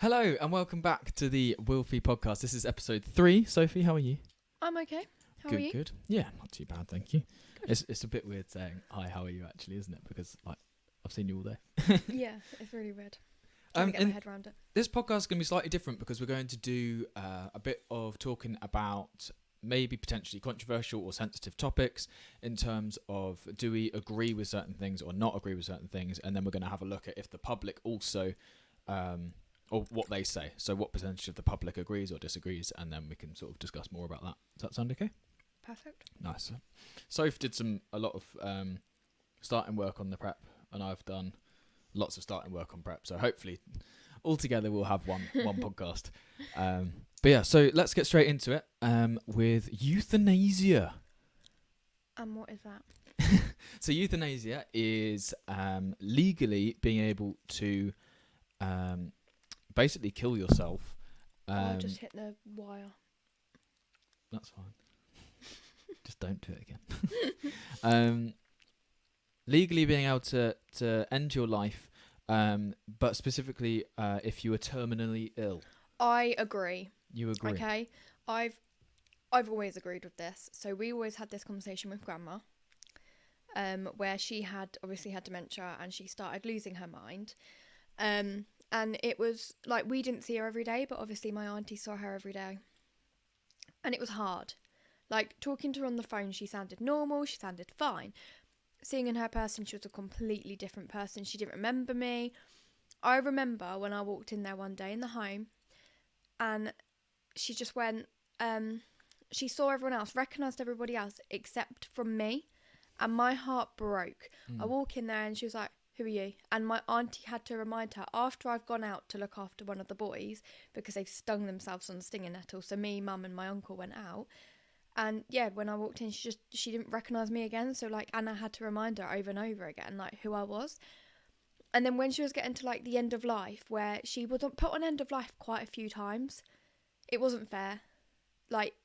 Hello and welcome back to the Wilfie podcast. This is episode 3. Sophie, how are you? I'm okay. How good, are you? Good. Yeah, not too bad, thank you. It's a bit weird saying hi, how are you actually, isn't it? Because I've seen you all day. Yeah, it's really weird. Trying to get my head around it. This podcast is going to be slightly different because we're going to do a bit of talking about maybe potentially controversial or sensitive topics in terms of do we agree with certain things or not agree with certain things, and then we're going to have a look at if the public also or what they say. So what percentage of the public agrees or disagrees, and then we can sort of discuss more about that. Does that sound okay? Perfect. Nice. Soph did a lot of starting work on the prep, and I've done lots of starting work on prep. So hopefully, all together we'll have one podcast. But yeah, so let's get straight into it with euthanasia. And what is that? So euthanasia is legally being able to basically kill yourself. I just hit the wire. That's fine. Just don't do it again. Legally being able to end your life, but specifically if you were terminally ill. I agree. You agree? Okay. I've always agreed with this. So we always had this conversation with Grandma, where she had obviously had dementia and she started losing her mind. And it was like we didn't see her every day, but obviously my auntie saw her every day. And it was hard. Like talking to her on the phone, she sounded normal, she sounded fine. Seeing in her person, she was a completely different person. She didn't remember me. I remember when I walked in there one day in the home and she just went, she saw everyone else, recognised everybody else except from me. And my heart broke. I walk in there and she was like, "Who are you?" And my auntie had to remind her after I've gone out to look after one of the boys because they've stung themselves on the stinging nettle. So me, mum and my uncle went out. And yeah, when I walked in, she didn't recognise me again. So like Anna had to remind her over and over again like who I was. And then when she was getting to like the end of life, where she was put on end of life quite a few times, it wasn't fair. Like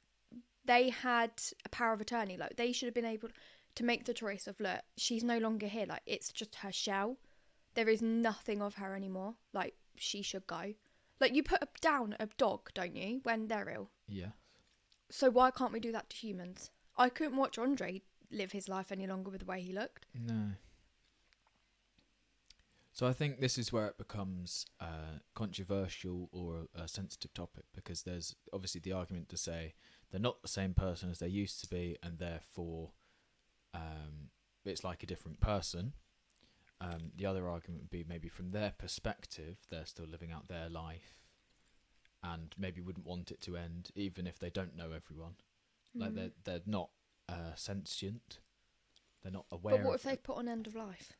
they had a power of attorney. Like they should have been able to make the choice of, look, she's no longer here. Like it's just her shell. There is nothing of her anymore. Like she should go. Like you put down a dog, don't you, when they're ill? Yeah. So why can't we do that to humans? I couldn't watch Andre live his life any longer with the way he looked. No. So I think this is where it becomes controversial or a sensitive topic, because there's obviously the argument to say they're not the same person as they used to be, and therefore it's like a different person. The other argument would be maybe from their perspective, they're still living out their life and maybe wouldn't want it to end, even if they don't know everyone. Like they're not sentient. They're not aware. But what if they put on end of life?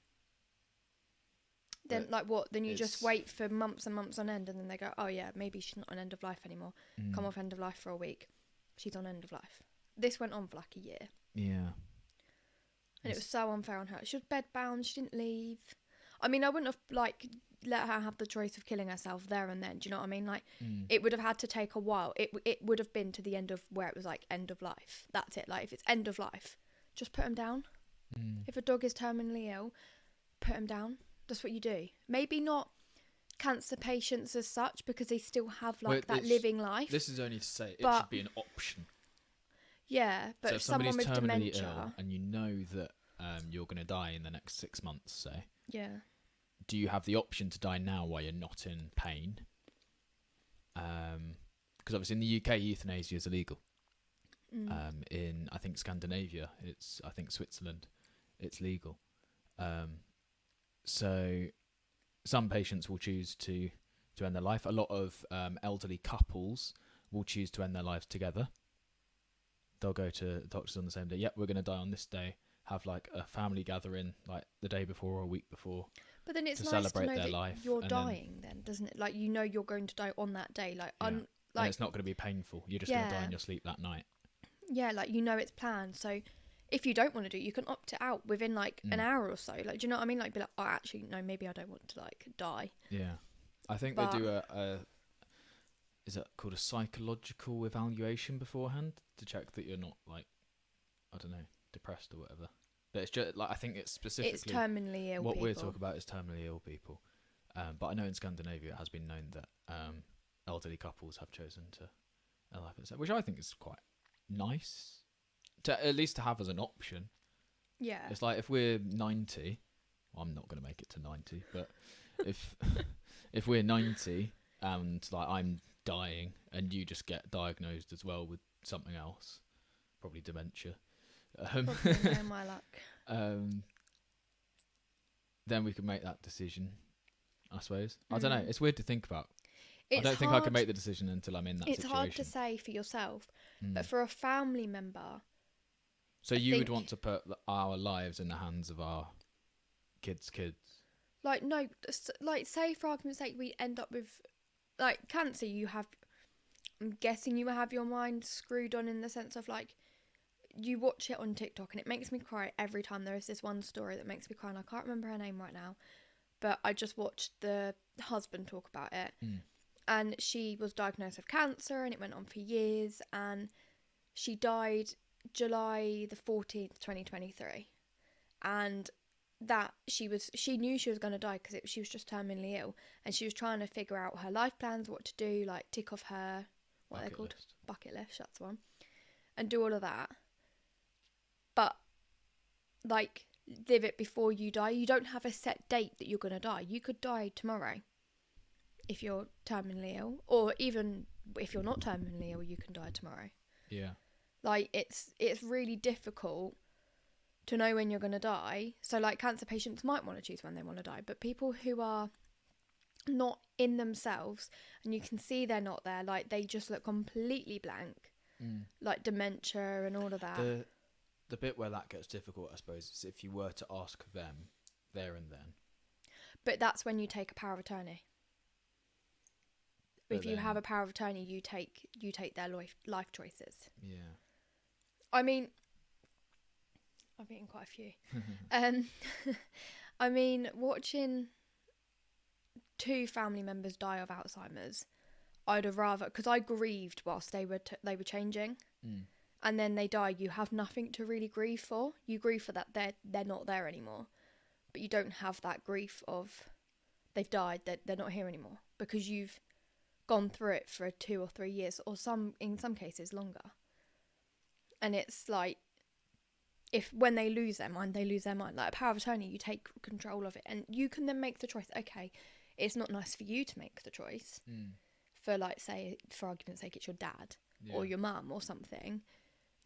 Then like what? Then you just wait for months and months on end, and then they go, "Oh yeah, maybe she's not on end of life anymore. Come off end of life for a week. She's on end of life." This went on for like a year. Yeah. And it was so unfair on her. She was bed bound. She didn't leave. I mean, I wouldn't have like let her have the choice of killing herself there and then. Do you know what I mean? Like, it would have had to take a while. It would have been to the end of where it was like end of life. That's it. Like, if it's end of life, just put him down. If a dog is terminally ill, put him down. That's what you do. Maybe not cancer patients as such, because they still have like that living life. This is only to say it should be an option. Yeah, but so if someone with dementia, ill and you know that you're going to die in the next 6 months, say, yeah, do you have the option to die now while you're not in pain? Because obviously in the UK, euthanasia is illegal. In I think Scandinavia, I think Switzerland, it's legal. So some patients will choose to end their life. A lot of elderly couples will choose to end their lives together. They'll go to doctors on the same day. Yep, we're going to die on this day. Have like a family gathering like the day before or a week before. But then it's to nice celebrate to know their that life, you're dying then, doesn't it? Like, you know you're going to die on that day. Like, and it's not going to be painful. You're just going to die in your sleep that night. Yeah, like, you know it's planned. So if you don't want to do it, you can opt it out within like an hour or so. Like, do you know what I mean? Like, be like, oh, actually, no, maybe I don't want to like die. Yeah. I think they do is it called a psychological evaluation beforehand to check that you're not like, I don't know, depressed or whatever. But it's just like, I think it's specifically it's terminally ill what people. we're talking about is terminally ill people. But I know in Scandinavia it has been known that elderly couples have chosen to life itself, which I think is quite nice to at least to have as an option. Yeah. It's like if we're 90, well, I'm not going to make it to 90, but if if we're 90 and like I'm dying and you just get diagnosed as well with something else, probably dementia, Probably no my luck. then we could make that decision, I suppose. I don't know. It's weird to think about. I It's don't think I hard- can make the decision until I'm in that It's situation. hard to say for yourself, Mm. but for a family member, So I you would think- want to put our lives in the hands of our kids' kids. like, no, like, say for argument's sake, we end up with, like, cancer. I'm guessing you have your mind screwed on in the sense of, like, you watch it on TikTok and it makes me cry every time. There is this one story that makes me cry, and I can't remember her name right now, but I just watched the husband talk about it. And she was diagnosed with cancer and it went on for years, and she died July the 14th, 2023. And that she knew she was going to die because she was just terminally ill, and she was trying to figure out her life plans, what to do, like tick off her, what they're called? Bucket list, that's the one. And do all of that. But, like, live it before you die. You don't have a set date that you're going to die. You could die tomorrow if you're terminally ill, or even if you're not terminally ill, you can die tomorrow. Yeah. Like, it's really difficult to know when you're going to die. So, like, cancer patients might want to choose when they want to die, but people who are not in themselves, and you can see they're not there, like, they just look completely blank, like dementia and all of that. The bit where that gets difficult, I suppose, is if you were to ask them there and then. But that's when you take a power of attorney. But if you have a power of attorney, you take their life choices. Yeah. I mean, I've eaten quite a few. I mean, watching two family members die of Alzheimer's, I'd have rather, because I grieved whilst they were changing, and then they die. You have nothing to really grieve for. You grieve for that they're not there anymore, but you don't have that grief of they've died, they're not here anymore, because you've gone through it for 2 or 3 years, or in some cases longer. And it's like, if when they lose their mind, they lose their mind. Like a power of attorney, you take control of it, and you can then make the choice. Okay, it's not nice for you to make the choice. For, like, say, for argument's sake, it's your dad or your mum or something.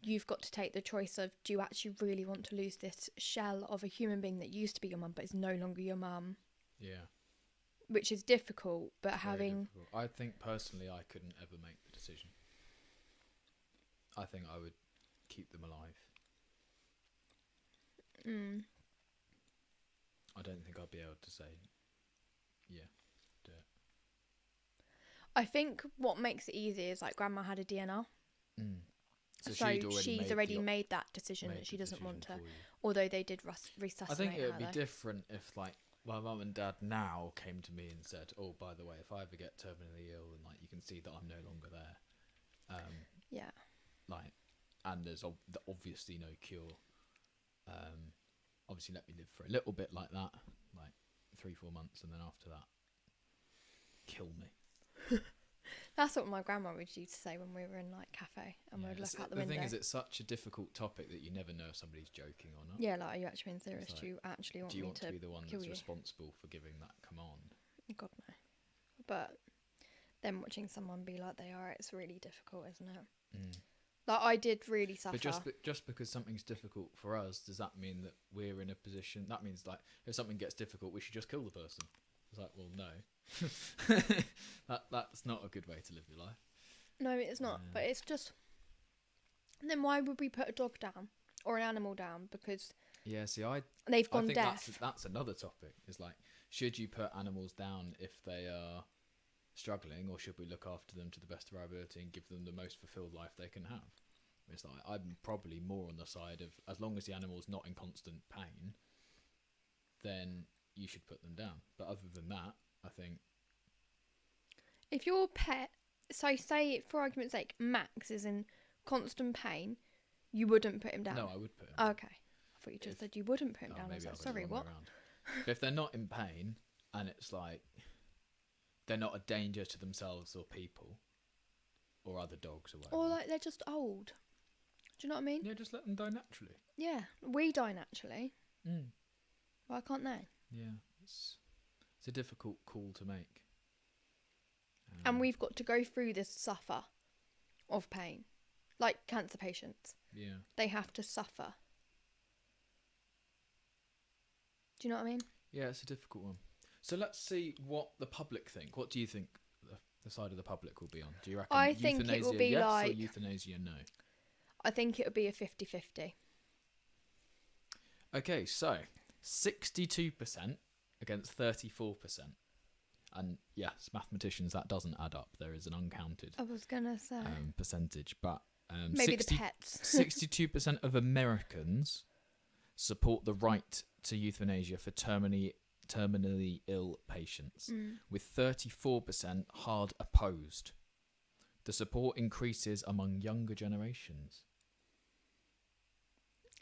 You've got to take the choice of, do you actually really want to lose this shell of a human being that used to be your mum but is no longer your mum? Yeah. Which is difficult, but Very having... difficult. I think, personally, I couldn't ever make the decision. I think I would keep them alive. I don't think I'd be able to say, yeah, do it. I think what makes it easy is, like, Grandma had a DNR. So she's already made that decision that she doesn't want to. Although they did resuscitate her. I think it would be different if, like, my mum and dad now came to me and said, "Oh, by the way, if I ever get terminally ill and, like, you can see that I'm no longer there, yeah, like, and there's obviously no cure, obviously let me live for a little bit like that, like 3-4 months, and then after that, kill me." That's what my grandma would used to say when we were in, like, cafe and we would look out the window. The thing is, it's such a difficult topic that you never know if somebody's joking or not. Yeah, like, are you actually being serious? Like, do you actually want do you me want to be the one that's responsible for giving that command? God, no. But then watching someone be like they are, it's really difficult, isn't it? Like, I did really suffer. But just because something's difficult for us, does that mean that we're in a position? That means, like, if something gets difficult, we should just kill the person. It's like, well, no. That's not a good way to live your life. No, it's not. But it's just... Then why would we put a dog down or an animal down? Because they've gone deaf. That's another topic. It's like, should you put animals down if they are struggling, or should we look after them to the best of our ability and give them the most fulfilled life they can have? It's like, I'm probably more on the side of, as long as the animal's not in constant pain, then you should put them down. But other than that, I think... If your pet, so say, for argument's sake, Max is in constant pain, you wouldn't put him down? No, I would put him down. Okay. I thought you just said you wouldn't put him down. I was like, sorry, what? But if they're not in pain and it's like they're not a danger to themselves or people or other dogs or whatever. Or like they're just old. Do you know what I mean? Yeah, just let them die naturally. Yeah, we die naturally. Mm. Why can't they? Yeah, it's a difficult call to make. And we've got to go through this suffer of pain. Like cancer patients. Yeah. They have to suffer. Do you know what I mean? Yeah, it's a difficult one. So let's see what the public think. What do you think the side of the public will be on? Do you reckon I think it will euthanasia be yes like... or euthanasia no? I think it would be a 50-50. Okay, so 62% against 34%. And yes, mathematicians, that doesn't add up. There is an uncounted I was going to say. percentage. But Maybe the pets. 62% of Americans support the right to euthanasia for terminally ill patients, with 34% hard opposed. The support increases among younger generations.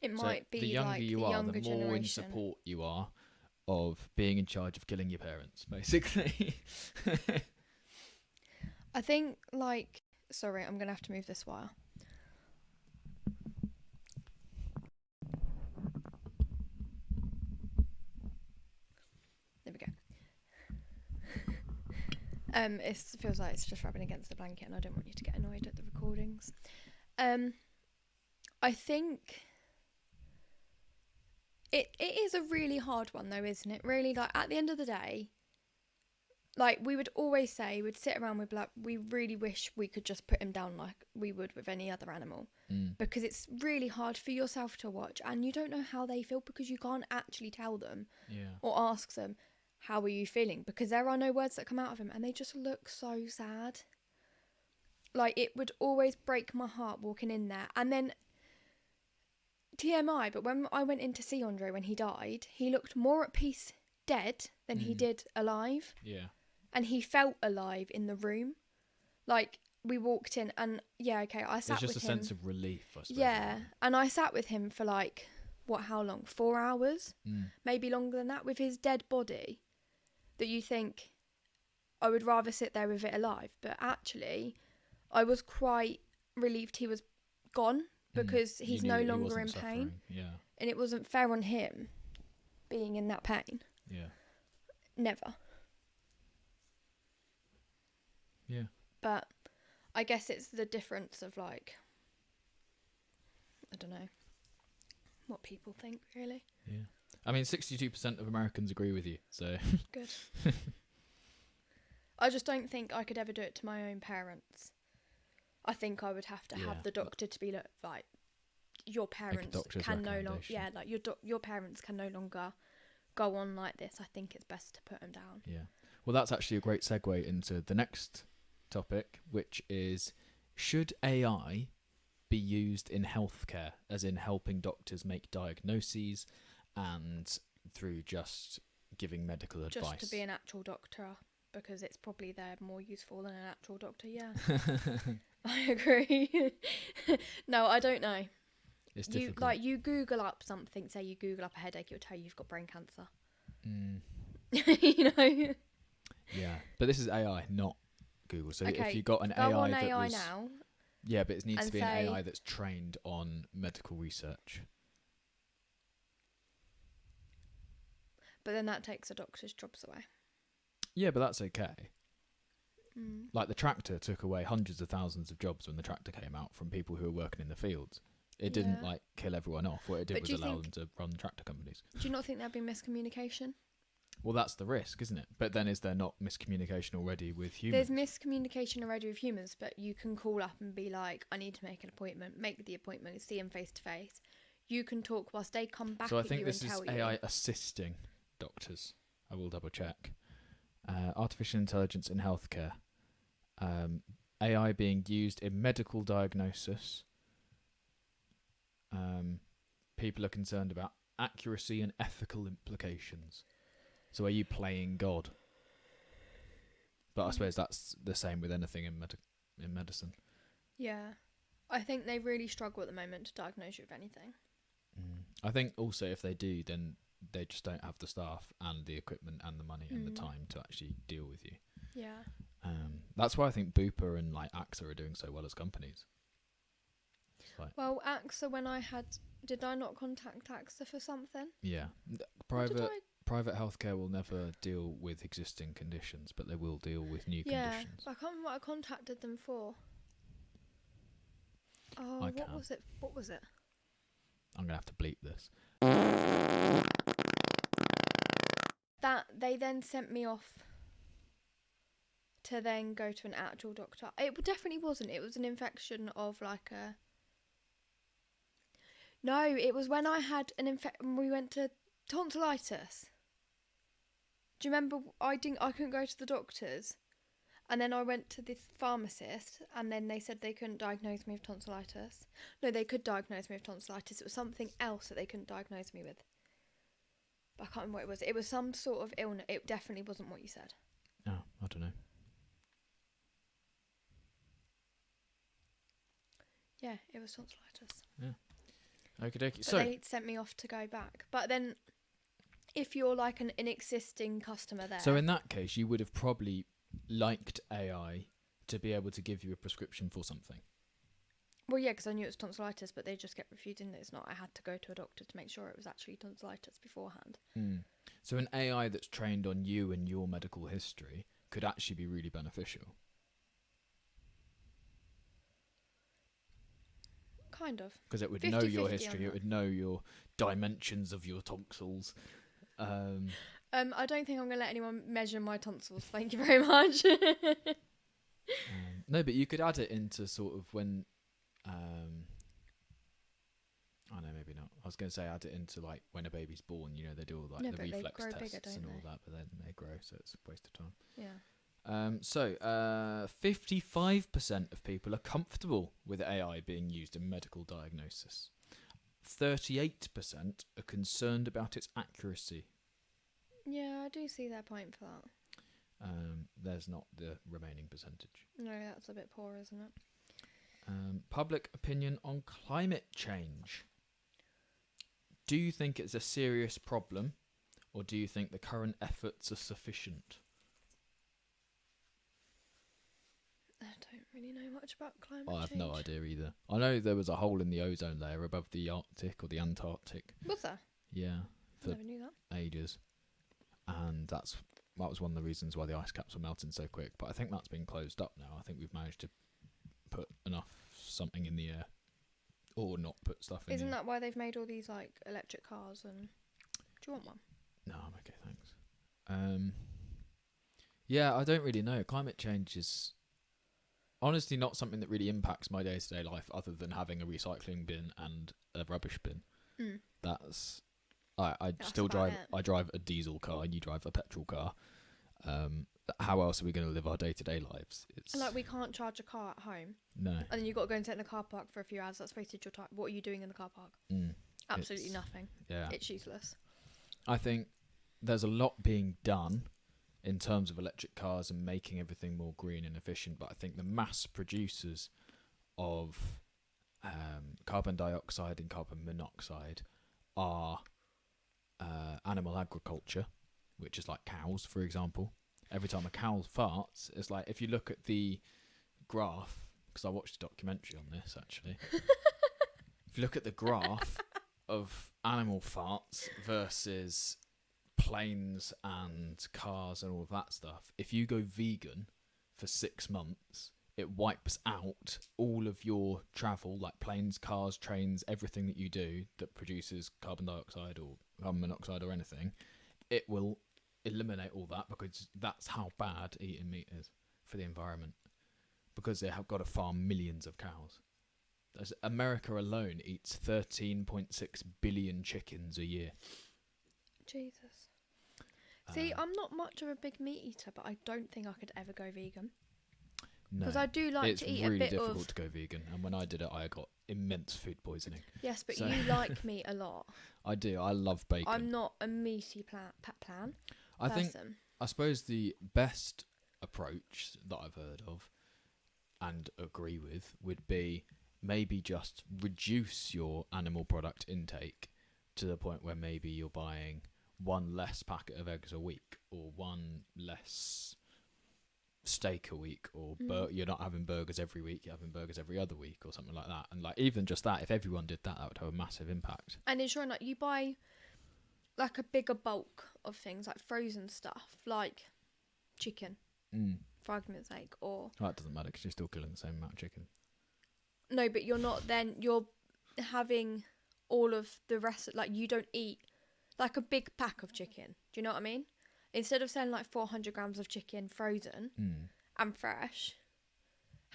It might be the younger like you the are, younger the more in generation. support you are of being in charge of killing your parents, basically. I think, like... Sorry, I'm going to have to move this wire. There we go. It feels like it's just rubbing against the blanket, and I don't want you to get annoyed at the recordings. I think it is a really hard one, though, isn't it? Really, like at the end of the day, like we would always say, we'd sit around with like, we really wish we could just put him down like we would with any other animal, because it's really hard for yourself to watch, and you don't know how they feel because you can't actually tell them or ask them, how are you feeling? Because there are no words that come out of him, and they just look so sad. Like, it would always break my heart walking in there. And then, TMI, but when I went in to see Andre when he died, he looked more at peace dead than he did alive. Yeah. And he felt alive in the room. Like, we walked in and, I sat with him. There's just a sense of relief, I suppose. Yeah, and I sat with him for like, how long? 4 hours? Maybe longer than that, with his dead body. That you think, I would rather sit there with it alive. But actually, I was quite relieved he was gone, because he's no longer in pain. Yeah. And it wasn't fair on him being in that pain. Yeah. Never. Yeah. But I guess it's the difference of like, I don't know, what people think, really. Yeah. I mean, 62% of Americans agree with you, so... Good. I just don't think I could ever do it to my own parents. I think I would have to have the doctor to be like, your parents can no longer... Yeah, like your parents can no longer go on like this. I think it's best to put them down. Yeah. Well, that's actually a great segue into the next topic, which is, should AI be used in healthcare, as in helping doctors make diagnoses and through just giving medical advice? Just to be an actual doctor, because it's probably they're more useful than an actual doctor, yeah. I agree. No, I don't know. It's difficult. You Google up something, say you Google up a headache, it'll tell you you've got brain cancer. You know? Yeah, but this is AI, not Google. So okay, if you got an go AI on that AI was... now. Yeah, but it needs to be an say, AI that's trained on medical research. But then that takes the doctor's jobs away. Yeah, but that's okay. Like the tractor took away hundreds of thousands of jobs when the tractor came out from people who were working in the fields. It didn't like kill everyone off. What it did was allow them to run tractor companies. Do you not think there'd be miscommunication? Well, that's the risk, isn't it? But then is there not miscommunication already with humans? There's miscommunication already with humans, but you can call up and be like, I need to make an appointment, make the appointment, see them face to face. You can talk whilst they come back at you and tell you. So I think this is AI assisting doctors. I will double check. Artificial intelligence in healthcare. AI being used in medical diagnosis. People are concerned about accuracy and ethical implications. So are you playing God? But I suppose that's the same with anything in medicine. Yeah. I think they really struggle at the moment to diagnose you with anything. I think also if they do, then they just don't have the staff and the equipment and the money and the time to actually deal with you. Yeah. That's why I think Bupa and like AXA are doing so well as companies. Well, AXA, did I not contact AXA for something? Yeah. Private healthcare will never deal with existing conditions, but they will deal with new conditions. Yeah, I can't remember what I contacted them for. Oh, What was it? I'm gonna have to bleep this. That they then sent me off to then go to an actual doctor. It definitely wasn't. It was an infection of like a... No, it was when I had we went to tonsillitis. Do you remember I couldn't go to the doctors, and then I went to the pharmacist, and then they said they couldn't diagnose me with tonsillitis. No, they could diagnose me with tonsillitis. It was something else that they couldn't diagnose me with. But I can't remember what it was. It was some sort of illness. It definitely wasn't what you said. Oh, I don't know. Yeah, it was tonsillitis. Yeah. Okie dokie. So they sent me off to go back. But then, if you're like an existing customer there... So in that case, you would have probably liked AI to be able to give you a prescription for something. Well, yeah, because I knew it was tonsillitis, but they just kept refusing that it's not. I had to go to a doctor to make sure it was actually tonsillitis beforehand. So an AI that's trained on you and your medical history could actually be really beneficial. Kind of. Because it would know your history, it would know your dimensions of your tonsils. I don't think I'm going to let anyone measure my tonsils. Thank you very much. No, but you could add it into sort of when... oh no, maybe not. I was going to say add it into like when a baby's born. You know, they do all like the reflex tests bigger, and all that, but then they grow, so it's a waste of time. Yeah. So 55% of people are comfortable with AI being used in medical diagnosis. 38% are concerned about its accuracy. Yeah, I do see their point for that. There's not the remaining percentage. No, that's a bit poor, isn't it? Public opinion on climate change. Do you think it's a serious problem, or do you think the current efforts are sufficient? I don't really know much about climate I have change. no idea either. I know there was a hole in the ozone layer above the Arctic or the Antarctic. Was there? Yeah. I never knew that. Ages. And that was one of the reasons why the ice caps were melting so quick. But I think that's been closed up now. I think we've managed to put enough something in the air, or not put stuff in. Isn't that why they've made all these like electric cars? And do you want one? No, I'm okay, thanks. Yeah, I don't really know. Climate change is honestly not something that really impacts my day-to-day life, other than having a recycling bin and a rubbish bin. That's That's still about drive. I drive a diesel car. You drive a petrol car. How else are we going to live our day-to-day lives? It's like we can't charge a car at home. No. And then you've got to go and sit in the car park for a few hours. That's wasted your time. What are you doing in the car park? Absolutely nothing. Yeah. It's useless. I think there's a lot being done in terms of electric cars and making everything more green and efficient, but I think the mass producers of carbon dioxide and carbon monoxide are animal agriculture, which is like cows, for example. Every time a cow farts, it's like, if you look at the graph, because I watched a documentary on this actually. If you look at the graph of animal farts versus planes and cars and all of that stuff, if you go vegan for 6 months, it wipes out all of your travel, like planes, cars, trains, everything that you do that produces carbon dioxide or carbon monoxide or anything. It will eliminate all that, because that's how bad eating meat is for the environment, because they have got to farm millions of cows. America alone eats 13.6 billion chickens a year. Jesus. See, I'm not much of a big meat eater, but I don't think I could ever go vegan. No, because I do like to eat really a bit of... It's really difficult to go vegan, and when I did it, I got immense food poisoning. Yes, but you like meat a lot. I do. I love bacon. I'm not a meaty person. I suppose the best approach that I've heard of and agree with would be maybe just reduce your animal product intake to the point where maybe you're buying one less packet of eggs a week, or one less steak a week, or you're not having burgers every week, you're having burgers every other week, or something like that. And like even just that, if everyone did that, that would have a massive impact. And ensuring like you buy like a bigger bulk of things, like frozen stuff, like chicken, for argument's sake, or well, that doesn't matter because you're still killing the same amount of chicken. No, but you're not. Then you're having all of the rest. Like you don't eat like a big pack of chicken. Do you know what I mean? Instead of selling like 400 grams of chicken frozen and fresh,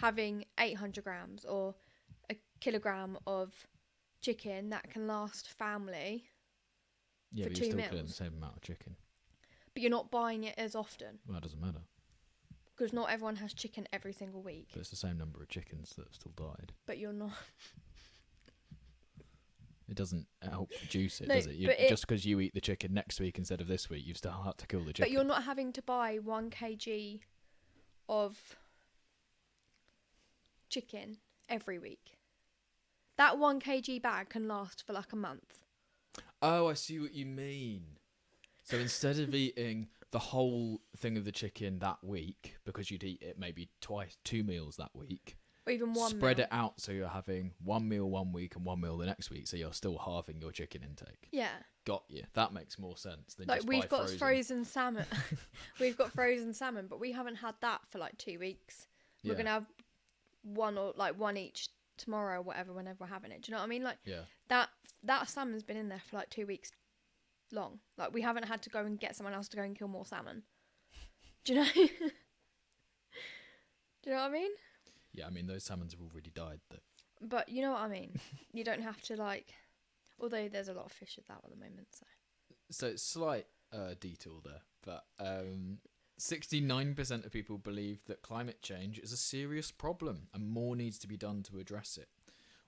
having 800 grams or a kilogram of chicken that can last family for 2 but you're still meals. killing the same amount of chicken. But you're not buying it as often. Well, that doesn't matter. Because not everyone has chicken every single week. But it's the same number of chickens that have still died. But you're not. It doesn't help reduce it, No, does it? Just because you eat the chicken next week instead of this week, you've still had to kill the chicken. But you're not having to buy 1 kg of chicken every week. That 1 kg bag can last for like a month. Oh, I see what you mean. So instead of eating the whole thing of the chicken that week, because you'd eat it maybe 2 meals that week, Or even one spread meal. it out so you're having 1 meal 1 week and 1 meal the next week, so you're still halving your chicken intake. Yeah. Got you. That makes more sense than Like just we've buy got frozen salmon. We've got frozen salmon, but we haven't had that for like 2 weeks. We're going to have one each tomorrow or whatever, whenever we're having it. Do you know what I mean? Like that salmon's been in there for like 2 weeks long. Like we haven't had to go and get someone else to go and kill more salmon. Do you know? Do you know what I mean? Yeah, I mean those salmons have already died though. But you know what I mean. You don't have to like. Although there's a lot of fish at that at the moment, So slight detour there, but 69% of people believe that climate change is a serious problem and more needs to be done to address it,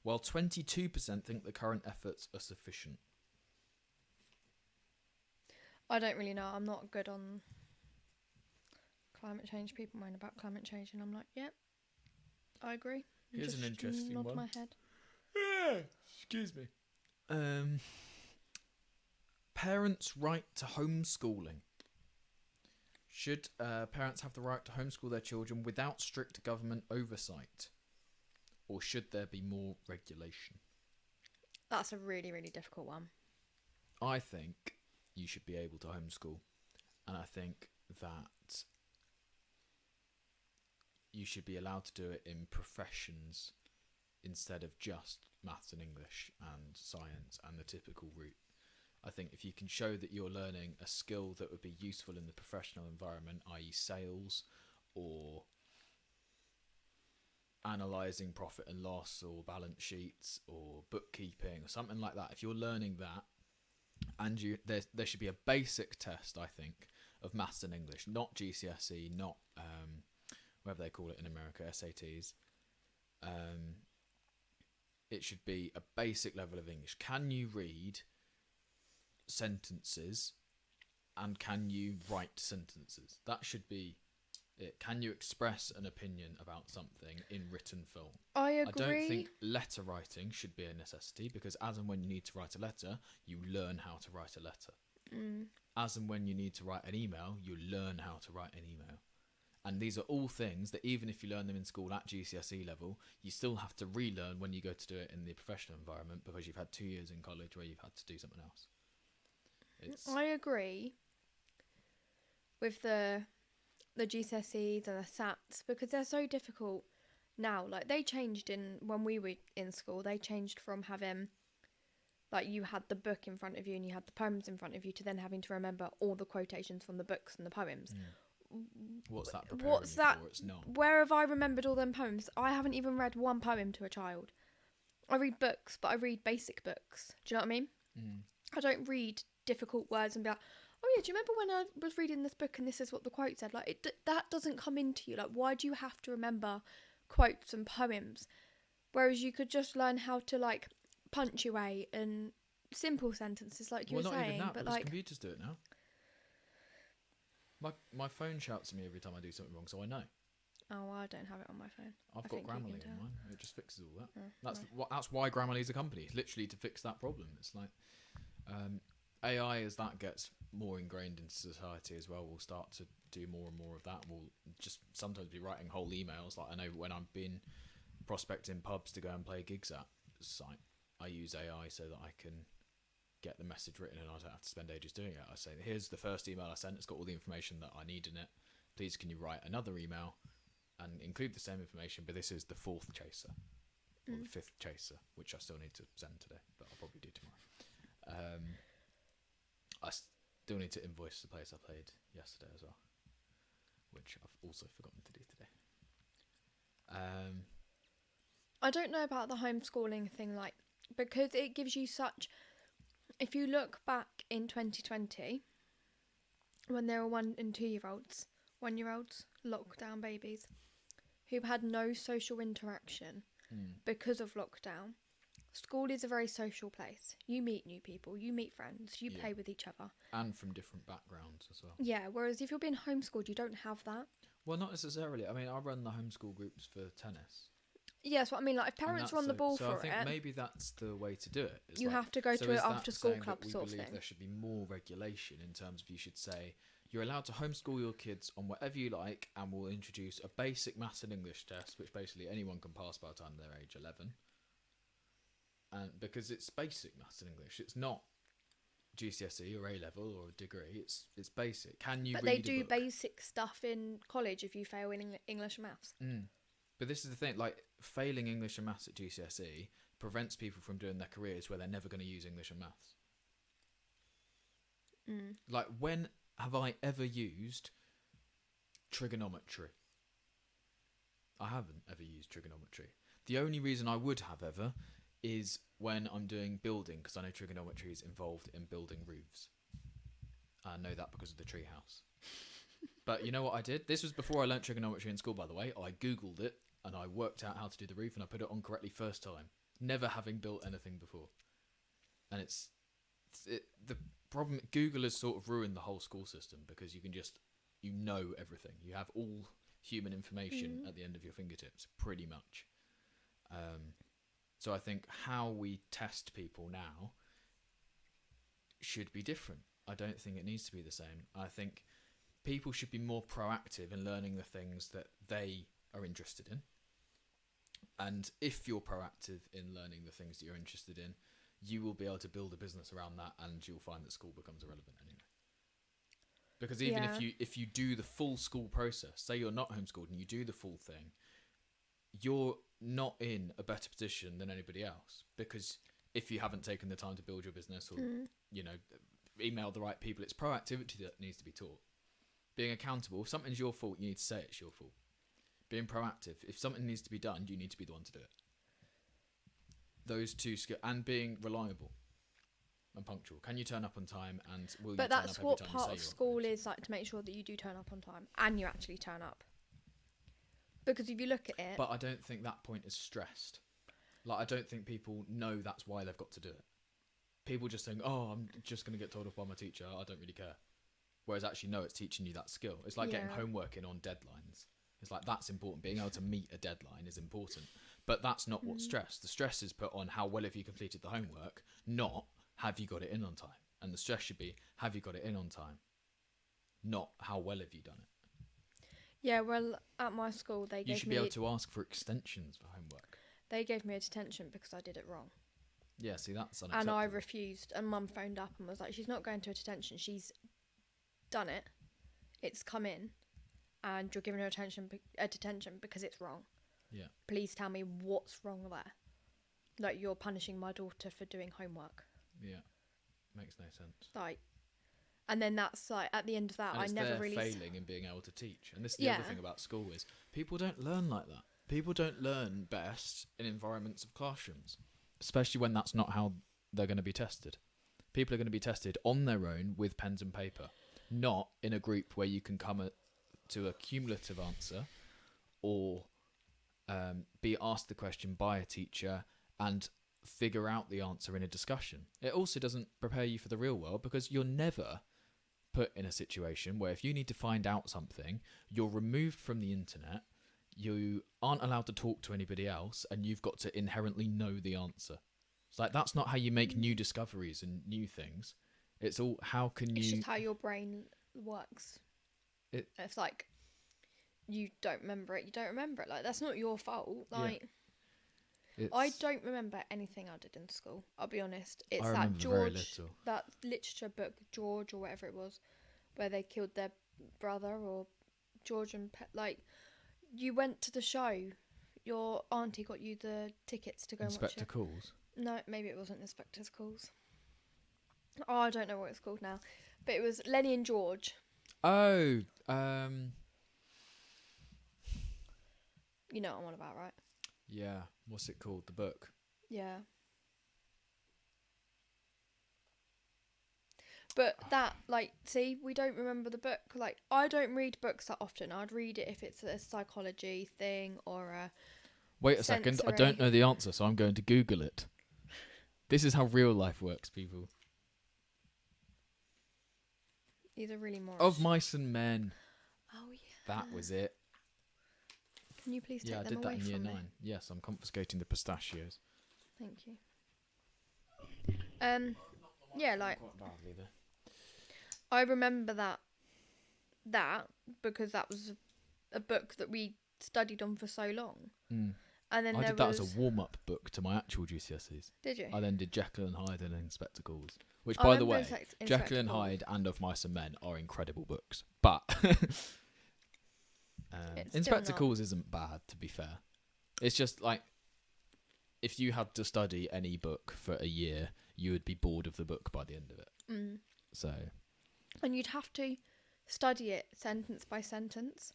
while 22% think the current efforts are sufficient. I don't really know. I'm not good on climate change. People moan about climate change, and I'm like, yep, I agree. Here's an interesting nod one. my head. Excuse me. Parents' right to homeschooling. Should parents have the right to homeschool their children without strict government oversight? Or should there be more regulation? That's a really, really difficult one. I think you should be able to homeschool. And I think that you should be allowed to do it in professions instead of just maths and English and science and the typical route. I think if you can show that you're learning a skill that would be useful in the professional environment, i.e. sales or analysing profit and loss or balance sheets or bookkeeping or something like that, if you're learning that, and there should be a basic test, I think, of maths and English, not GCSE, not whatever they call it in America, SATs. It should be a basic level of English. Can you read sentences and can you write sentences? That should be it. Can you express an opinion about something in written form? I agree. I don't think letter writing should be a necessity, because as and when you need to write a letter, you learn how to write a letter. As and when you need to write an email, you learn how to write an email. And these are all things that even if you learn them in school at GCSE level, you still have to relearn when you go to do it in the professional environment, because you've had 2 years in college where you've had to do something else. I agree with the GCSEs and the SATs, because they're so difficult now. Like they changed when we were in school, they changed from having like you had the book in front of you and you had the poems in front of you to then having to remember all the quotations from the books and the poems. What's that preparing you for? It's not. Where have I remembered all them poems? I haven't even read one poem to a child. I read books, but I read basic books. Do you know what I mean? I don't read difficult words and be like, oh yeah, do you remember when I was reading this book and this is what the quote said? Like that doesn't come into you. Like, why do you have to remember quotes and poems? Whereas you could just learn how to like punctuate and simple sentences, like you were saying. Well, not even that, but because like computers do it now. My phone shouts at me every time I do something wrong, so I know. Oh, well, I don't have it on my phone. I've got Grammarly on mine. It just fixes all that. Oh, That's why Grammarly's a company. It's literally to fix that problem. It's like, AI, as that gets more ingrained into society as well, will start to do more and more of that. We'll just sometimes be writing whole emails. Like I know when I've been prospecting pubs to go and play gigs at site, I use AI so that I can get the message written and I don't have to spend ages doing it. I say, here's the first email I sent. It's got all the information that I need in it. Please can you write another email and include the same information, but this is the fourth chaser or the fifth chaser, which I still need to send today, but I'll probably do tomorrow. I still need to invoice the place I played yesterday as well, which I've also forgotten to do today. I don't know about the homeschooling thing, like, because it gives you such... If you look back in 2020, when there were 1 and 2 1-year-olds, lockdown babies, who had no social interaction because of lockdown, school is a very social place. You meet new people, you meet friends, you play with each other. And from different backgrounds as well. Yeah, whereas if you're being homeschooled, you don't have that. Well, not necessarily. I mean, I run the homeschool groups for tennis. Yeah, so I mean, like, if parents are on the ball for it... So I think maybe that's the way to do it. You have to go to an after-school club sort of thing. There should be more regulation in terms of you should say, you're allowed to homeschool your kids on whatever you like, and we'll introduce a basic maths and English test, which basically anyone can pass by the time they're age 11. And because it's basic maths and English, it's not GCSE or A-level or a degree, it's basic. Can you read a book? But they do basic stuff in college if you fail in English and maths. But this is the thing, like, failing English and maths at GCSE prevents people from doing their careers where they're never going to use English and maths. Like, when have I ever used trigonometry? I haven't ever used trigonometry. The only reason I would have ever is when I'm doing building, because I know trigonometry is involved in building roofs. I know that because of the treehouse. But you know what I did? This was before I learnt trigonometry in school, by the way. I Googled it, and I worked out how to do the roof, and I put it on correctly first time, never having built anything before. And the problem, Google has sort of ruined the whole school system, because you can just, you know everything. You have all human information at the end of your fingertips, pretty much. So I think how we test people now should be different. I don't think it needs to be the same. I think people should be more proactive in learning the things that they are interested in. And if you're proactive in learning the things that you're interested in, you will be able to build a business around that, and you'll find that school becomes irrelevant anyway. Because even if you do the full school process, say you're not homeschooled and you do the full thing, you're not in a better position than anybody else. Because if you haven't taken the time to build your business or, you know, email the right people, it's proactivity that needs to be taught. Being accountable, if something's your fault, you need to say it's your fault. Being proactive, if something needs to be done, you need to be the one to do it. Those two skills, and being reliable and punctual. Can you turn up on time, and will you turn up every time you say you're? But that's what part of school is, like, to make sure that you do turn up on time and you actually turn up. Because if you look at it... But I don't think that point is stressed. Like, I don't think people know that's why they've got to do it. People just think, oh, I'm just going to get told off by my teacher, I don't really care. Whereas actually, no, it's teaching you that skill. It's like getting homework in on deadlines. It's like, that's important. Being able to meet a deadline is important. But that's not what's stressed. The stress is put on how well have you completed the homework, not have you got it in on time. And the stress should be, have you got it in on time? Not how well have you done it. Yeah, well, at my school, they gave me... You should be able to ask for extensions for homework. They gave me a detention because I did it wrong. Yeah, see, that's unacceptable. And I refused, and Mum phoned up and was like, she's not going to a detention, she's done it, it's come in, and you're giving her a detention because it's wrong. Yeah. Please tell me what's wrong there. Like, you're punishing my daughter for doing homework. Yeah. Makes no sense. Like, and then that's like, at the end of that, and I never really... failing in being able to teach. And this is the other thing about school is, people don't learn like that. People don't learn best in environments of classrooms. Especially when that's not how they're going to be tested. People are going to be tested on their own with pens and paper. Not in a group where you can come to a cumulative answer or be asked the question by a teacher and figure out the answer in a discussion. It also doesn't prepare you for the real world, because you're never put in a situation where if you need to find out something, you're removed from the internet, you aren't allowed to talk to anybody else, and you've got to inherently know the answer. It's like, that's not how you make new discoveries and new things. It's all how can It's you. just how your brain works. It's like you don't remember it. You don't remember it. Like that's not your fault. Like I don't remember anything I did in school. I'll be honest. It's I that remember very George, little. that literature book, George or whatever it was, where they killed their brother or George and like you went to the show. Your auntie got you the tickets to go and watch Inspector it. Calls. No, maybe it wasn't Inspector's Calls. Oh, I don't know what it's called now, but it was Lenny and George. Oh, You know what I'm on about, right? yeah. What's it called? The book. Yeah. But that, like, see, we don't remember the book. Like, I don't read books that often. I'd read it if it's a psychology thing or a Wait a second. I sensory. don't know the answer, so I'm going to Google it. This is how real life works, people. These are really more. Of Mice and Men. Oh, yeah. That was it. Can you please take Yeah, I them did that away in year from me? 9. Yes, I'm confiscating the pistachios. Thank you. Yeah, like, Quite badly there. I remember that because that was a book that we studied on for so long. Mm. And then I there did that was... as a warm-up book to my actual GCSEs. Did you? I then did Jekyll and Hyde and Inspector Calls. Which, I by the remember way, Inspector Jekyll and Calls. Hyde and Of Mice and Men are incredible books. But It's Inspector still not. Calls isn't bad, to be fair. It's just like, if you had to study any book for a year, you would be bored of the book by the end of it. Mm. So... And you'd have to study it sentence by sentence.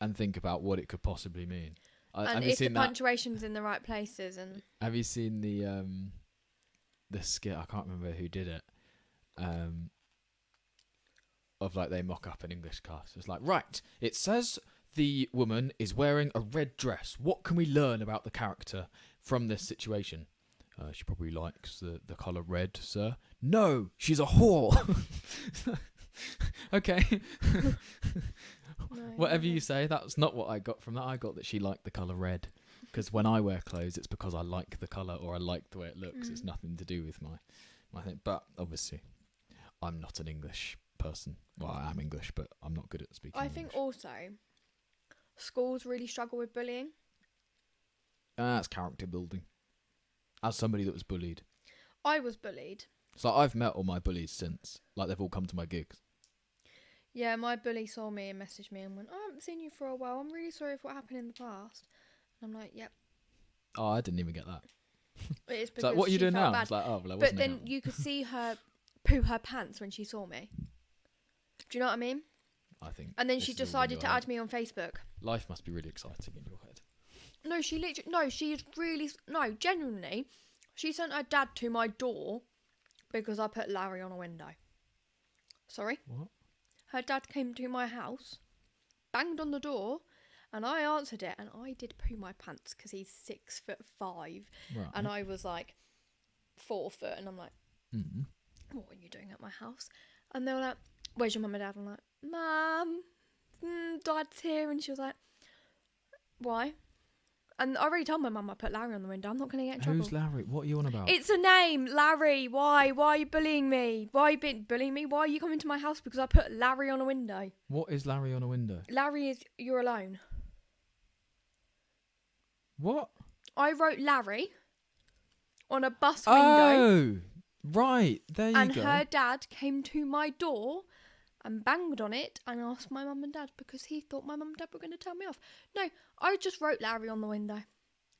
And think about what it could possibly mean. And have you if the seen that? punctuation's in the right places and... Have you seen the skit? I can't remember who did it. Of like they mock up an English class. It's like, right, it says the woman is wearing a red dress. What can we learn about the character from this situation? She probably likes the colour red, sir. No, she's a whore. Okay. No, Whatever no. you say, that's not what I got from that. I got that she liked the colour red. Because when I wear clothes, it's because I like the colour or I like the way it looks. It's nothing to do with my thing. But obviously, I'm not an English person. Well, I am English, but I'm not good at speaking I English. think also schools really struggle with bullying. That's character building. As somebody that was bullied. I was bullied. So I've met all my bullies since. Like, they've all come to my gigs. Yeah, my bully saw me and messaged me and went, I haven't seen you for a while. I'm really sorry for what happened in the past. And I'm like, yep. Oh, I didn't even get that. It's It's because like, what are you she doing felt now? bad. It's like, oh, well, I But wasn't then out. you could see her poo her pants when she saw me. Do you know what I mean? I think. And then this she is all in decided your to head. add me on Facebook. Life must be really exciting in your head. No, she literally... No, she's really... No, genuinely. She sent her dad to my door because I put Larry on a window. Sorry? What? Her dad came to my house, banged on the door, and I answered it, and I did poo my pants because he's 6'5", Right. and I was like 4 foot, and I'm like, Mm. what are you doing at my house? And they were like, where's your mum and dad? I'm like, Mum, Dad's here, and she was like, why? And I already told my mum I put Larry on the window. I'm not going to get in trouble. Who's Larry? What are you on about? It's a name, Larry. Why? Why are you bullying me? Why are you bullying me? Why are you coming to my house because I put Larry on a window? What is Larry on a window? Larry is you're alone. What? I wrote Larry on a bus window, Oh, right. There you and go. her dad came to my door and banged on it and asked my mum and dad because he thought my mum and dad were going to tell me off. No, I just wrote Larry on the window.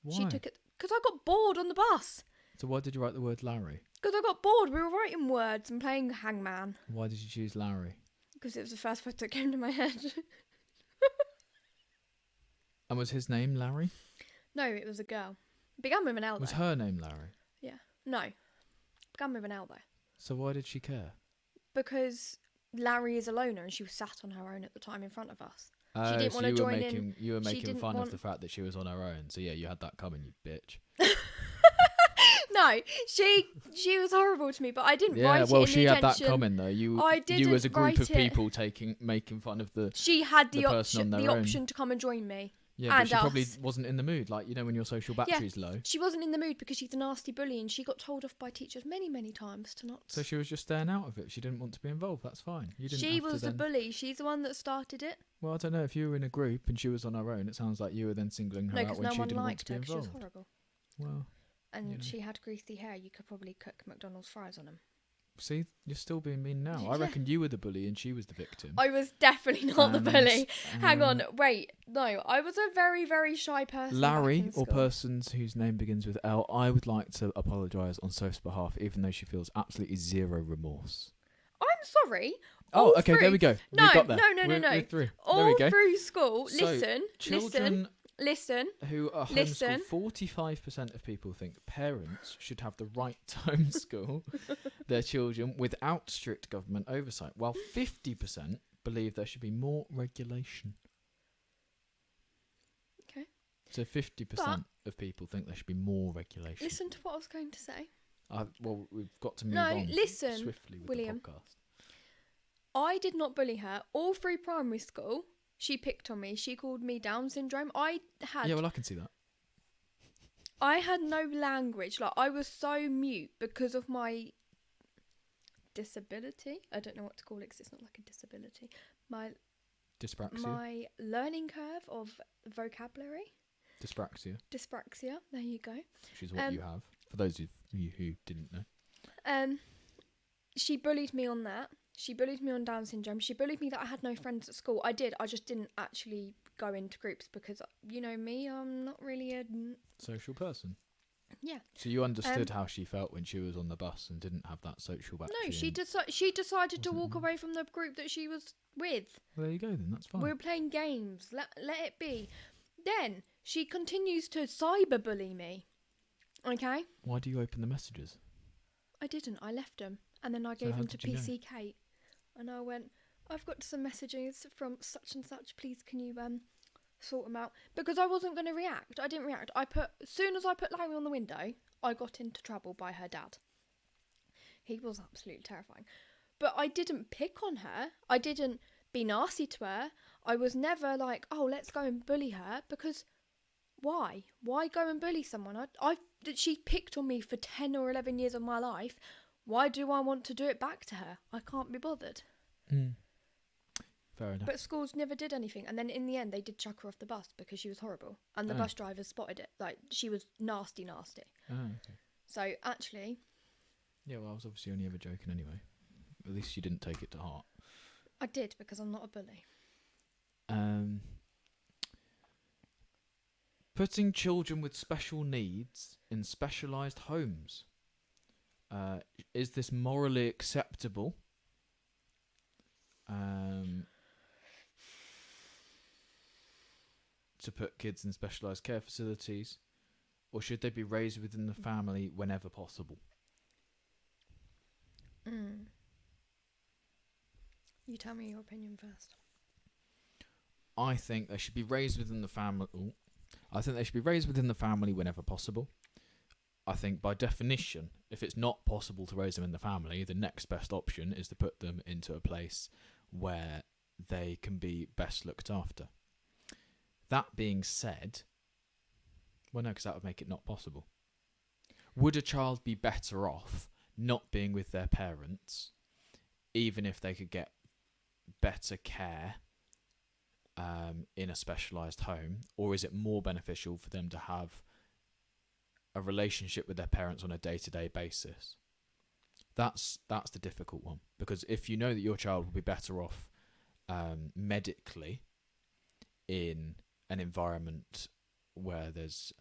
Why? She took it because I got bored on the bus. So why did you write the word Larry? Because I got bored. We were writing words and playing hangman. Why did you choose Larry? Because it was the first word that came to my head. And was his name Larry? No, it was a girl. Began with an L though. Was her name Larry? Yeah. No. Began with an L though. So why did she care? Because Larry is a loner and she was sat on her own at the time in front of us. She didn't so want to you join were in. making, You were She making didn't fun want- of the fact that she was on her own. So yeah, you had that coming, you bitch. No, she was horrible to me, but I didn't Yeah, write it well, in she the had intention. that coming though. You I you as a didn't group write of it. people making fun of the. She had the the person on option, their the own. option to come and join me. Yeah, but and she probably us. wasn't in the mood. Like, you know, when your social battery's low. She wasn't in the mood because she's a nasty bully, and she got told off by teachers many, many times to not. So she was just staying out of it. She didn't want to be involved. That's fine. You didn't She have to was the then... bully. She's the one that started it. Well, I don't know. If you were in a group and she was on her own, it sounds like you were then singling her No, out because when no she one didn't want to liked be her 'cause she was involved. horrible. Well, And you know. she had greasy hair. You could probably cook McDonald's fries on them. See, you're still being mean now. I Yeah. reckon you were the bully and she was the victim. I was definitely not the bully. Hang on, um, wait. No, I was a very, very shy person. Larry, back in or school. persons whose name begins with L, I would like to apologise on Soph's behalf, even though she feels absolutely zero remorse. I'm sorry. Oh, All okay, through- there we go. No, we got there. no, We're through. There All we go. through school. So, Listen. Children who are Listen. homeschooled, 45% of people think parents should have the right to homeschool their children without strict government oversight, while 50% believe there should be more regulation. Okay. So 50% of people think there should be more regulation. Listen to what I was going to say. Well, we've got to move No, on listen, swiftly with William. the podcast. I did not bully her. All through primary school, she picked on me. She called me Down syndrome. I Yeah, well, I can see that. had no language. Like, I was so mute because of my disability. I don't know what to call it because it's not like a disability. My learning curve of vocabulary. Dyspraxia. There you go. Which is what you have. For those of you who didn't know. She bullied me on that. She bullied me on Down syndrome. She bullied me that I had no friends at school. I did. I just didn't actually go into groups because, you know me, I'm not really a... Social person. Yeah. So you understood how she felt when she was on the bus and didn't have that social battery. No, she decided to walk away from the group that she was with. Well, there you go then. That's fine. We were playing games. Let it be. Then she continues to cyberbully me. Okay? Why do you open the messages? I didn't. I left them. And then I gave them to PC Kate. And I went, I've got some messages from such and such. Please, can you sort them out? Because I wasn't going to react. I didn't react. As soon as I put Larry on the window, I got into trouble by her dad. He was absolutely terrifying. But I didn't pick on her. I didn't be nasty to her. I was never like, oh, let's go and bully her. Because why? Why go and bully someone? She picked on me for 10 or 11 years of my life. Why do I want to do it back to her? I can't be bothered. Fair enough. But schools never did anything. And then in the end, they did chuck her off the bus because she was horrible. And the bus drivers spotted it. Like, she was nasty. Oh, okay. So, actually... Yeah, well, I was obviously only ever joking anyway. At least you didn't take it to heart. I did, because I'm not a bully. Putting children with special needs in specialised homes. Is this morally acceptable? To put kids in specialised care facilities, or should they be raised within the family whenever possible? You tell me your opinion first. I think they should be raised within the family. I think they should be raised within the family whenever possible. I think by definition, if it's not possible to raise them in the family, the next best option is to put them into a place where they can be best looked after. That being said, well, no, because that would make it not possible. Would a child be better off not being with their parents, even if they could get better care in a specialised home, or is it more beneficial for them to have a relationship with their parents on a day-to-day basis? That's the difficult one, because if you know that your child will be better off medically in an environment where there's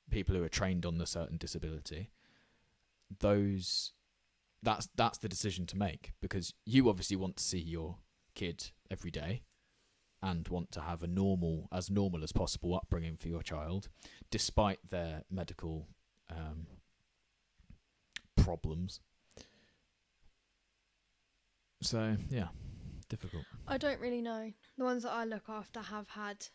people who are trained on the certain disability, that's the decision to make, because you obviously want to see your kid every day and want to have as normal as possible upbringing for your child, despite their medical problems. So, yeah, difficult. I don't really know. The ones that I look after have had...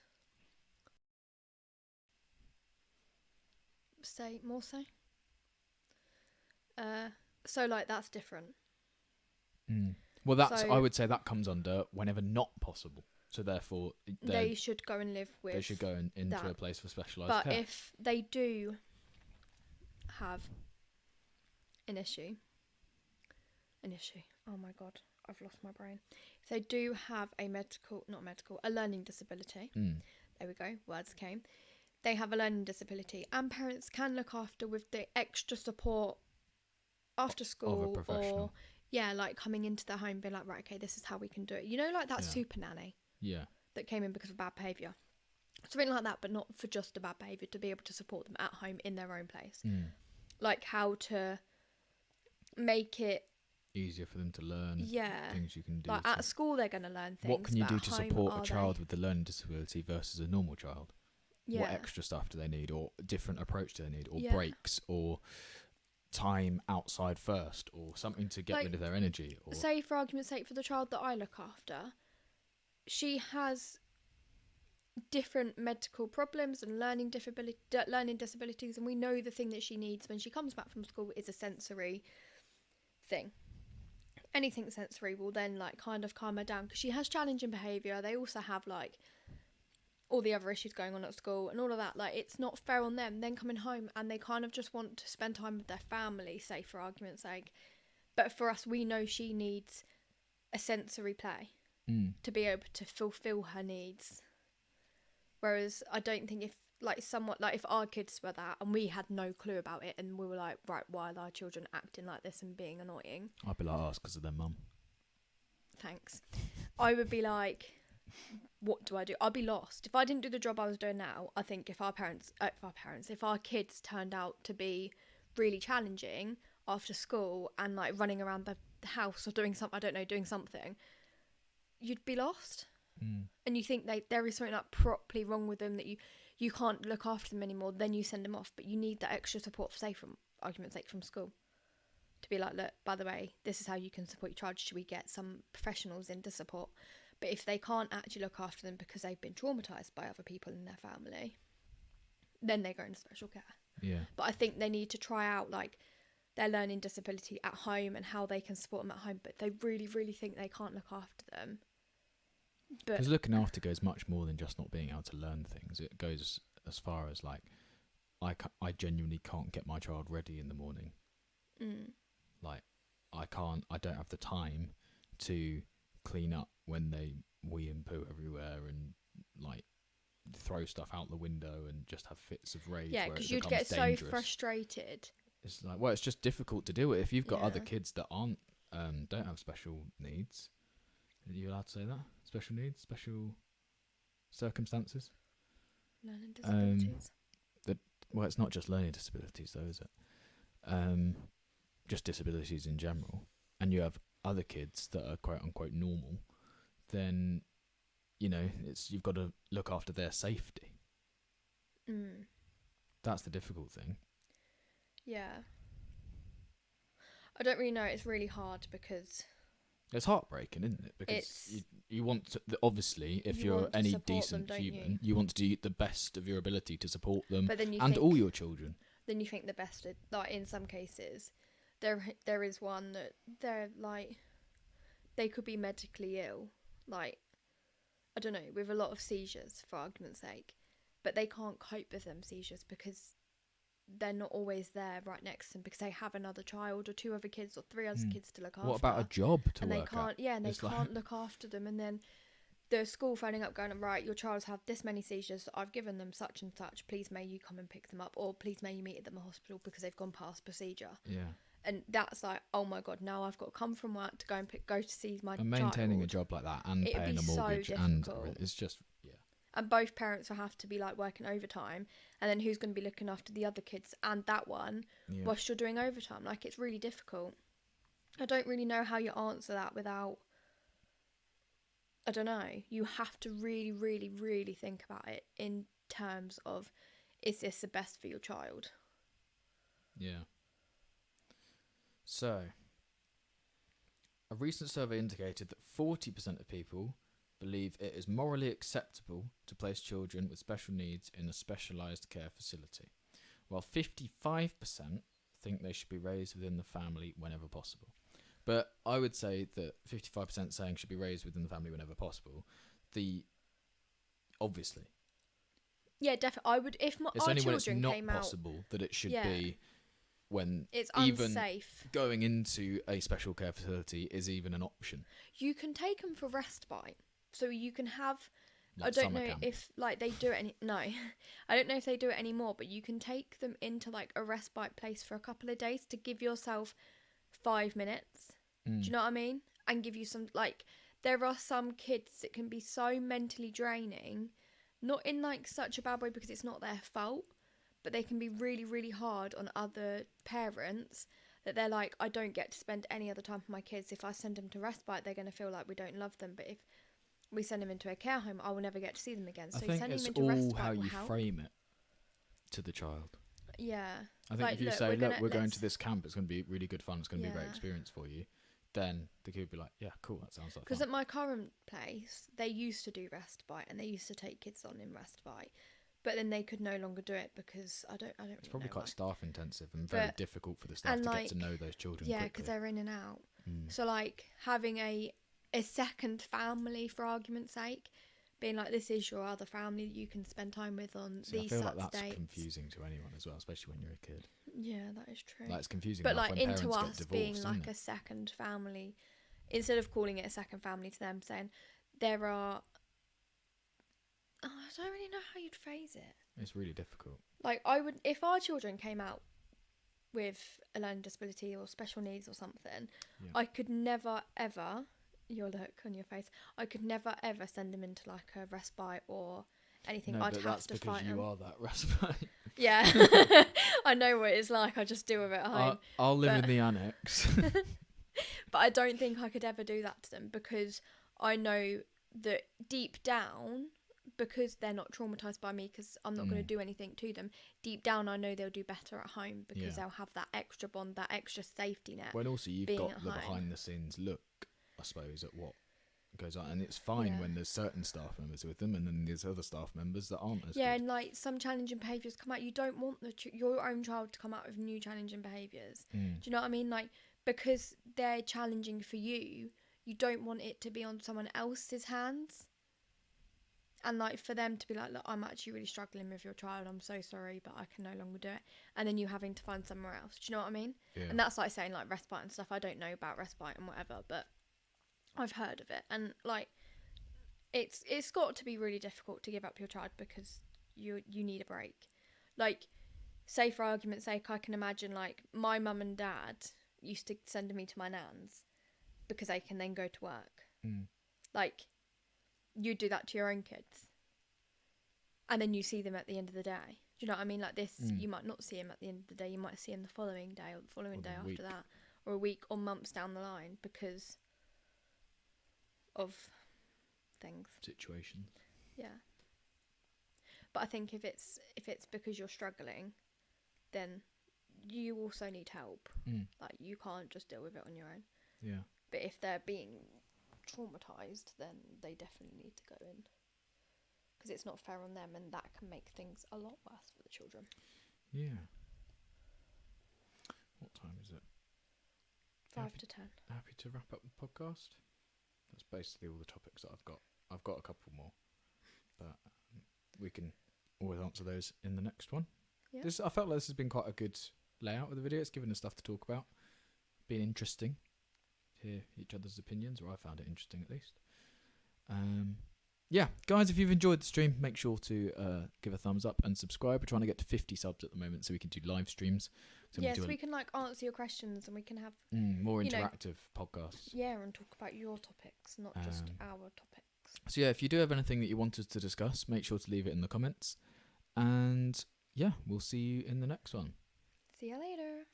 more say? So, like, that's different. Well, So- I would say that comes under whenever not possible. So therefore, they should go and live with. They should go into that. a place for specialised But care. if they do have an issue, oh my god, I've lost my brain. If they do have a a learning disability, there we go, words came. They have a learning disability, and parents can look after with the extra support after school, of a professional. or like coming into their home, being like, right, okay, this is how we can do it. You know, like that super nanny. Yeah. That came in because of bad behaviour. Something like that, but not for just a bad behaviour, to be able to support them at home in their own place. Like how to make it easier for them to learn. Things you can do. Like at school, they're going to learn things. What can you do to support a child with a learning disability versus a normal child? What extra stuff do they need, or different approach do they need, or breaks, or time outside first, or something to get rid of their energy? Or say, for argument's sake, for the child that I look after, she has different medical problems and learning disabilities, and we know the thing that she needs when she comes back from school is a sensory thing. Anything sensory will then like kind of calm her down, because she has challenging behaviour. They also have like all the other issues going on at school and all of that. Like, it's not fair on them then coming home and they kind of just want to spend time with their family, say, for argument's sake. But for us, we know she needs a sensory play to be able to fulfill her needs. Whereas I don't think if our kids were that and we had no clue about it and we were like, right, why are our children acting like this and being annoying? I'd be like, oh, it's because of their mum. Thanks. I would be like, what do I do? I'd be lost. If I didn't do the job I was doing now, I think if our kids turned out to be really challenging after school and like running around the house or doing something, you'd be lost. And you think there is something like properly wrong with them, that you can't look after them anymore, then you send them off. But you need that extra support, from argument's sake, from school, to be like, look, by the way, this is how you can support your child. Should we get some professionals in to support? But if they can't actually look after them because they've been traumatised by other people in their family, then they go into special care. Yeah. But I think they need to try out like their learning disability at home and how they can support them at home. But they really, really think they can't look after them. Because looking after goes much more than just not being able to learn things. It goes as far as like, I genuinely can't get my child ready in the morning. Like, I don't have the time to clean up when they wee and poo everywhere and like throw stuff out the window and just have fits of rage. Yeah, because you'd get dangerous. So frustrated. It's like, well, it's just difficult to deal with. If you've got other kids that aren't don't have special needs, are you allowed to say that? Special needs, special circumstances, learning disabilities. Well, it's not just learning disabilities though, is it? Just disabilities in general. And you have other kids that are quote unquote normal, then you've got to look after their safety. That's the difficult thing. Yeah, I don't really know. It's really hard because it's heartbreaking, isn't it? Because you want to, obviously, if you're any decent human, you want to do the best of your ability to support them and all your children. Then you think the best, like in some cases, there is one that they're like, they could be medically ill, like, I don't know, with a lot of seizures, for argument's sake, but they can't cope with them seizures because they're not always there right next to them, because they have another child or two other kids or three other kids to look after. What about a job to and work they can't at? Yeah, and they can't look after them, and then the school phoning up going, right, your child's had this many seizures, I've given them such and such, please may you come and pick them up, or please may you meet them at the hospital because they've gone past procedure. Yeah. And that's like, oh my god, now I've got to come from work to go to see my child. And maintaining a job like that and paying a mortgage, so and it's just, and both parents will have to be like working overtime, and then who's going to be looking after the other kids and that one whilst you're doing overtime? Like, it's really difficult. I don't really know how you answer that without, I don't know, you have to really, really, really think about it in terms of, is this the best for your child? Yeah. So, a recent survey indicated that 40% of people believe it is morally acceptable to place children with special needs in a specialised care facility, while 55% think they should be raised within the family whenever possible. But I would say that 55% saying should be raised within the family whenever possible, obviously. Yeah, definitely. I would if It's our only when it's children not came out. possible that it should Yeah. be, when It's even unsafe. going into a special care facility is even an option. You can take them for respite, so you can have. Like I don't summer know camp. if like they do it no, I don't know if they do it anymore. But you can take them into like a respite place for a couple of days to give yourself 5 minutes. Do you know what I mean? And give you some like. There are some kids that can be so mentally draining, not in like such a bad way because it's not their fault, but they can be really, really hard on other parents that they're like, I don't get to spend any other time with my kids. If I send them to respite, they're going to feel like we don't love them. But if we send them into a care home, I will never get to see them again. So I think sending it's them into all respite how will you help. frame it to the child. Yeah. I think Like, if you look, say, we're look, gonna- we're going let's- to this camp, it's going to be really good fun, it's going to be a great Yeah. experience for you, then the kid would be like, yeah, cool, that sounds like Because fun. at my current place, they used to do respite and they used to take kids on in respite, but then they could no longer do it because I don't. It's really probably know quite why. staff intensive and very But- difficult for the staff and to like, get to know those children Yeah, quickly. because they're in and out. Mm. So like having a second family, for argument's sake, being like, this is your other family that you can spend time with on See, I these feel such like that's dates. confusing to anyone as well, especially when you're a kid. Yeah, that is true. Like, it's confusing But enough like when into parents get us divorced, being isn't like it? a second family, instead of calling it a second family to them, saying there are. Oh, I don't really know how you'd phrase it. It's really difficult. Like I would, if our children came out with a learning disability or special needs or something, Yeah. I could never ever. Your look on your face. I could never ever send them into like a respite or anything. No, I'd but have that's to because fight you them. are that respite. Yeah, I know what it's like. I just deal with it at home. I'll live in but- the annex. But I don't think I could ever do that to them because I know that deep down, because they're not traumatised by me, because I'm not going to do anything to them, deep down I know they'll do better at home because Yeah. they'll have that extra bond, that extra safety net. When also you've being got at the home. behind the scenes look, I suppose, at what goes on. And it's fine Yeah. when there's certain staff members with them and then there's other staff members that aren't as Yeah, good. and like some challenging behaviours come out. You don't want your own child to come out with new challenging behaviours. Do you know what I mean? Like, because they're challenging for you, you don't want it to be on someone else's hands. And like for them to be like, look, I'm actually really struggling with your child. I'm so sorry, but I can no longer do it. And then you having to find somewhere else. Do you know what I mean? Yeah. And that's like saying like respite and stuff. I don't know about respite and whatever, but I've heard of it. And like, it's got to be really difficult to give up your child because you need a break. Like, say for argument's sake, I can imagine like my mum and dad used to send me to my nan's because they can then go to work. Like, you do that to your own kids, and then you see them at the end of the day. Do you know what I mean? Like this, you might not see him at the end of the day. You might see him the following day or the following Or day the after week. that, or a week or months down the line because of things. Situation. Yeah. But I think if it's because you're struggling, then you also need help. Like, you can't just deal with it on your own. Yeah. But if they're being traumatized, then they definitely need to go in because it's not fair on them, and that can make things a lot worse for the children. Yeah. What time is it? 5 to 10. Happy to wrap up the podcast. That's basically all the topics that I've got. I've got a couple more, but we can always answer those in the next one. Yeah. I felt like this has been quite a good layout of the video. It's given us stuff to talk about. Been interesting. Hear each other's opinions, or I found it interesting at least. Yeah, guys, if you've enjoyed the stream, make sure to give a thumbs up and subscribe. We're trying to get to 50 subs at the moment so we can do live streams. So Yes, we can like answer your questions, and we can have more you know, interactive podcasts. and talk about your topics, not just our topics. So yeah, if you do have anything that you want us to discuss, make sure to leave it in the comments. And yeah, we'll see you in the next one. See you later.